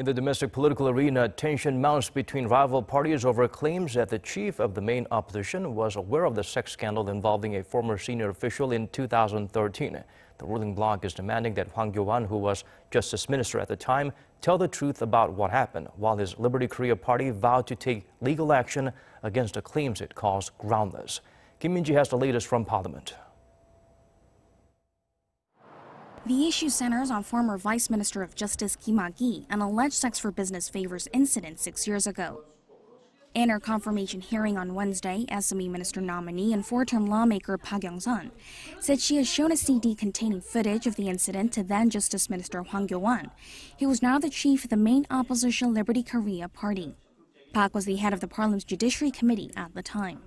In the domestic political arena, tension mounts between rival parties over claims that the chief of the main opposition was aware of the sex scandal involving a former senior official in 2013. The ruling bloc is demanding that Hwang Kyo-ahn, who was justice minister at the time, tell the truth about what happened, while his Liberty Korea party vowed to take legal action against the claims it calls groundless. Kim Min-ji has the latest from Parliament. The issue centers on former Vice Minister of Justice Kim Hak-ui, an alleged sex for business favors incident 6 years ago. In her confirmation hearing on Wednesday, SME Minister nominee and four-term lawmaker Park Young-sun said she has shown a CD containing footage of the incident to then Justice Minister Hwang Kyo-ahn, who was now the chief of the main opposition Liberty Korea party. Park was the head of the Parliament's Judiciary Committee at the time.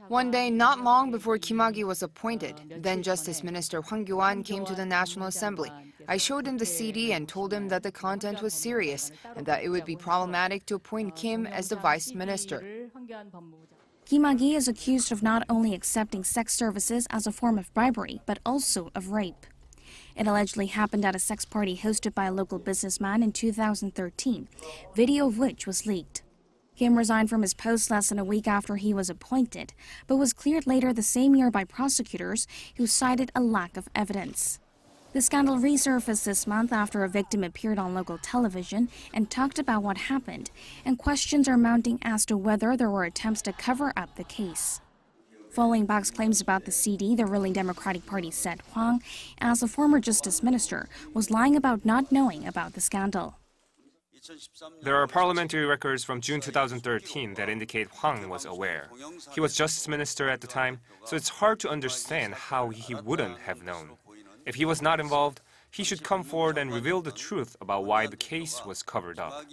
One day, not long before Kim Hak-ui was appointed, then Justice Minister Hwang Kyo-ahn came to the National Assembly. I showed him the CD and told him that the content was serious and that it would be problematic to appoint Kim as the vice minister. Kim Hak-ui is accused of not only accepting sex services as a form of bribery, but also of rape. It allegedly happened at a sex party hosted by a local businessman in 2013, video of which was leaked. Kim resigned from his post less than a week after he was appointed, but was cleared later the same year by prosecutors who cited a lack of evidence. The scandal resurfaced this month after a victim appeared on local television and talked about what happened, and questions are mounting as to whether there were attempts to cover up the case. Following Park's claims about the CD, the ruling Democratic Party said Hwang, as a former justice minister, was lying about not knowing about the scandal. There are parliamentary records from June 2013 that indicate Hwang was aware. He was justice minister at the time, so it's hard to understand how he wouldn't have known. If he was not involved, he should come forward and reveal the truth about why the case was covered up.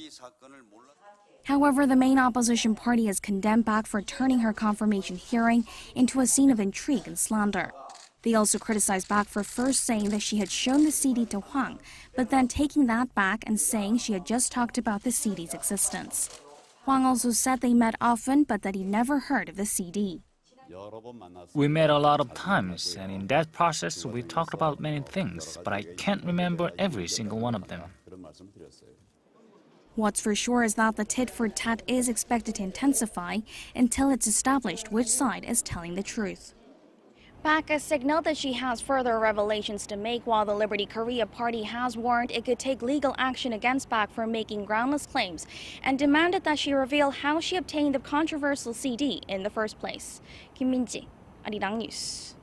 However, the main opposition party has condemned Park for turning her confirmation hearing into a scene of intrigue and slander. They also criticized Park for first saying that she had shown the CD to Hwang, but then taking that back and saying she had just talked about the CD's existence. Hwang also said they met often, but that he never heard of the CD. We met a lot of times, and in that process we talked about many things, but I can't remember every single one of them. What's for sure is that the tit-for-tat is expected to intensify until it's established which side is telling the truth. Park has signaled that she has further revelations to make, while the Liberty Korea party has warned it could take legal action against Park for making groundless claims and demanded that she reveal how she obtained the controversial CD in the first place. Kim Min-ji, Arirang News.